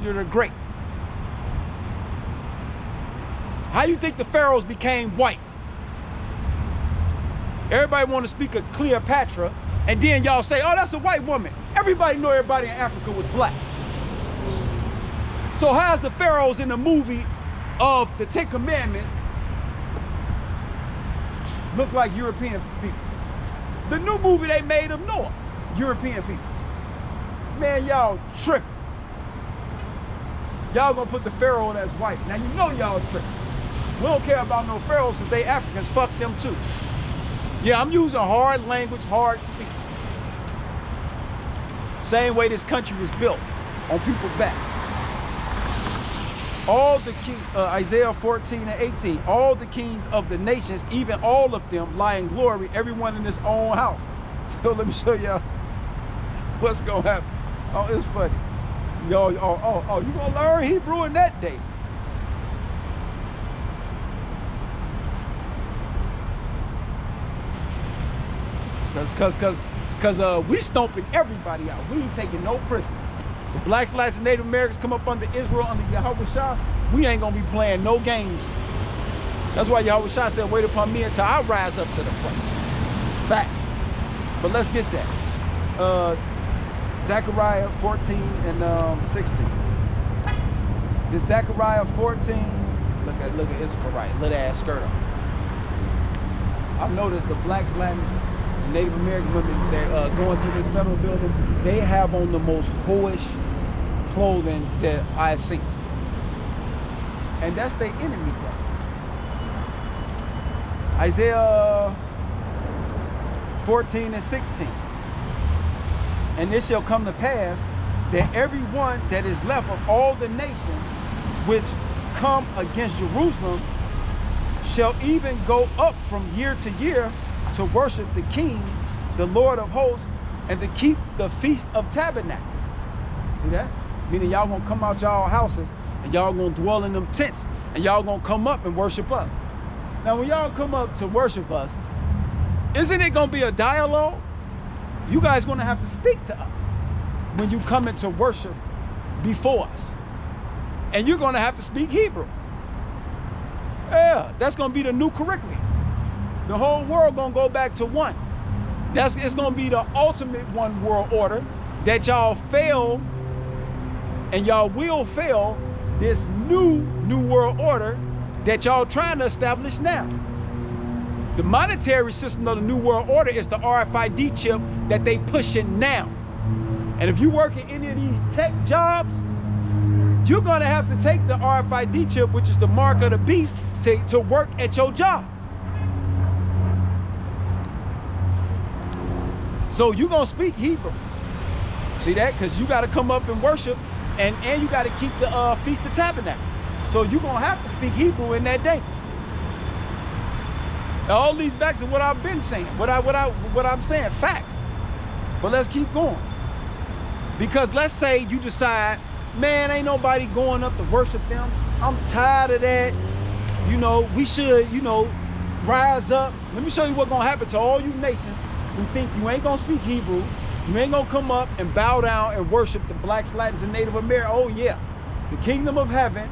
the Great. How you think the pharaohs became white? Everybody want to speak of Cleopatra, and then y'all say, oh, that's a white woman. Everybody know everybody in Africa was black. So how's the pharaohs in the movie of the Ten Commandments look like European people? The new movie they made of Noah, European people. Man, y'all tripping. Y'all gonna put the pharaoh as white. Now you know y'all tripping. We don't care about no pharaohs because they Africans, fuck them too. Yeah, I'm using hard language, hard speech. Same way this country was built, on people's back. All the kings, Isaiah 14 and 18, all the kings of the nations, even all of them lie in glory, everyone in his own house. So let me show y'all what's gonna happen. Oh, it's funny. Yo, you gonna learn Hebrew in that day. Cause we stomping everybody out. We ain't taking no prisoners. The blacks, blacks, and Native Americans come up under Israel, under Yahweh Shah, we ain't gonna be playing no games. That's why Yahweh Shah said, wait upon me until I rise up to the plate. Facts. But let's get that. Zechariah 14 and 16. This Zechariah 14, look at Zechariah, little ass skirt on. I've noticed the blacks, Latins, Native American women that go into this federal building, they have on the most hoish clothing that I see. And that's their enemy thing. Isaiah 14 and 16. And this shall come to pass that everyone that is left of all the nations which come against Jerusalem shall even go up from year to year to worship the King, the Lord of hosts, and to keep the Feast of Tabernacles. See that? Meaning y'all gonna come out y'all houses and y'all gonna dwell in them tents and y'all gonna come up and worship us. Now when y'all come up to worship us, isn't it gonna be a dialogue? You guys gonna have to speak to us when you come into worship before us. And you're gonna have to speak Hebrew. Yeah, that's gonna be the new curriculum. The whole world gonna go back to one. It's gonna be the ultimate one world order that y'all fail, and y'all will fail this new world order that y'all trying to establish now. The monetary system of the new world order is the RFID chip that they pushing now. And if you work in any of these tech jobs, you're gonna have to take the RFID chip, which is the mark of the beast, to work at your job. So you're gonna speak Hebrew. See that? Because you gotta come up and worship, and you gotta keep the Feast of Tabernacles. So you're gonna have to speak Hebrew in that day. It all leads back to what I've been saying, what I'm saying, facts. But let's keep going. Because let's say you decide, man, ain't nobody going up to worship them. I'm tired of that. You know, we should, rise up. Let me show you what's gonna happen to all you nations who think you ain't gonna speak Hebrew. You ain't gonna come up and bow down and worship the blacks, Latins, and Native Americans. Oh yeah, the kingdom of heaven,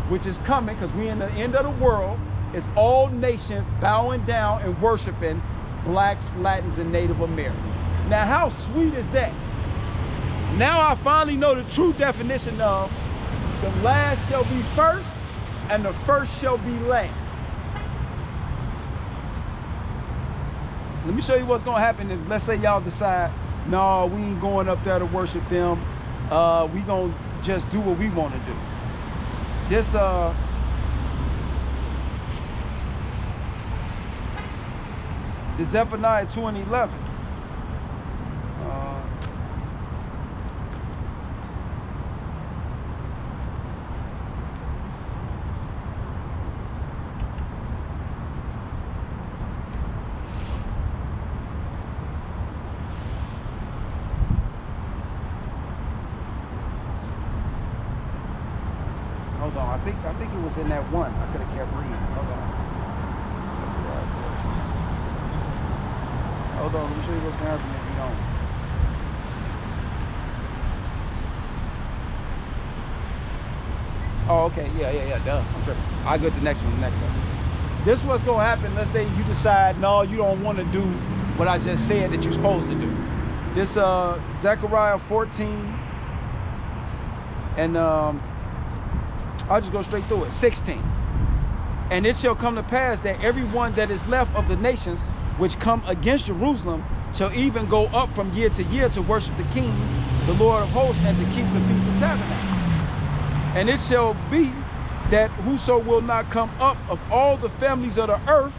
which is coming, because we in the end of the world, is all nations bowing down and worshiping blacks, Latins, and Native Americans. Now, how sweet is that? Now I finally know the true definition of the last shall be first and the first shall be last. Let me show you what's gonna happen if, let's say y'all decide, no, we ain't going up there to worship them. We gonna just do what we wanna do. This, Zephaniah 2 and 11. Hold on, I think it was in that one. I could have kept reading. Hold on. Hold on, let me show you what's going to happen if you don't. Oh, okay, yeah, duh, I'm tripping. I'll go to the next one, This what's gonna happen, let's say you decide, no, you don't wanna do what I just said that you're supposed to do. This Zechariah 14, and I'll just go straight through it, 16. And it shall come to pass that everyone that is left of the nations which come against Jerusalem shall even go up from year to year to worship the King, the Lord of hosts, and to keep the Feast of Tabernacles. And it shall be that whoso will not come up of all the families of the earth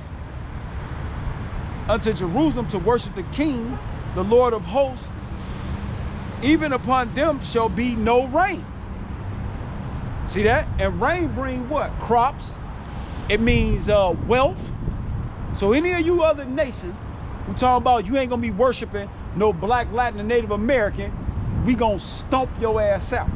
unto Jerusalem to worship the King, the Lord of hosts, even upon them shall be no rain. See that? And rain bring what? Crops. It means wealth. So any of you other nations who talking about you ain't gonna be worshiping no black, Latin, and Native American, we gonna stomp your ass out.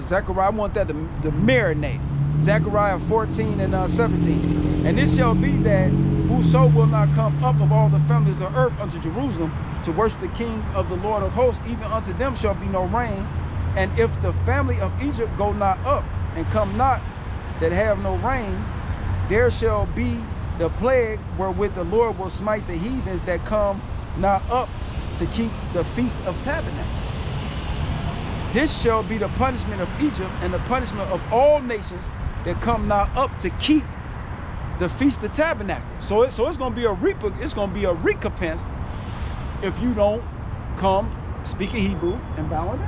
Zechariah, I want that to marinate. Zechariah 14 and 17. And it shall be that whoso will not come up of all the families of earth unto Jerusalem to worship the King of the Lord of hosts, even unto them shall be no rain. And if the family of Egypt go not up and come not, that have no rain, there shall be the plague wherewith the Lord will smite the heathens that come not up to keep the Feast of Tabernacles. This shall be the punishment of Egypt and the punishment of all nations that come not up to keep the Feast of Tabernacles. So it's going to be a recompense if you don't come speaking Hebrew and bowing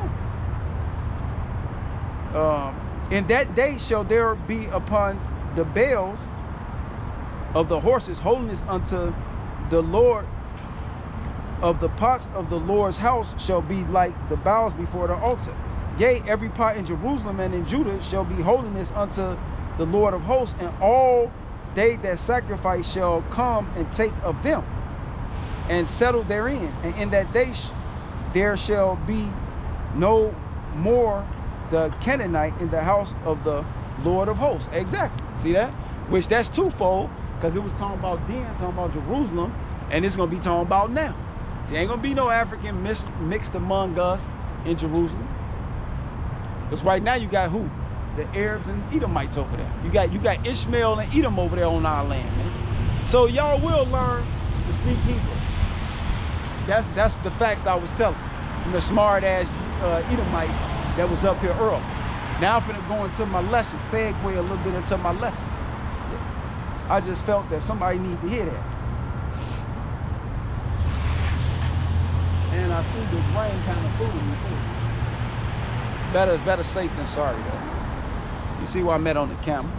down. In that day shall there be upon the bales of the horses holiness unto the Lord. Of the pots of the Lord's house shall be like the boughs before the altar. Yea, every pot in Jerusalem and in Judah shall be holiness unto the Lord of hosts, and all they that sacrifice shall come and take of them and settle therein. And in that day there shall be no more the Canaanite in the house of the Lord of hosts. Exactly. See that? Which that's twofold, because it was talking about then, talking about Jerusalem, and it's going to be talking about now. See, ain't gonna be no African mixed among us in Jerusalem. Because right now you got who? The Arabs and Edomites over there. You got Ishmael and Edom over there on our land, man. So y'all will learn to speak Hebrew. That's the facts I was telling. From the smart ass Edomite that was up here early. Now I'm finna go into my lesson, segue a little bit into my lesson. I just felt that somebody needed to hear that. And I see this rain kind of fooling me too. Better safe than sorry though. You see why I met on the camera.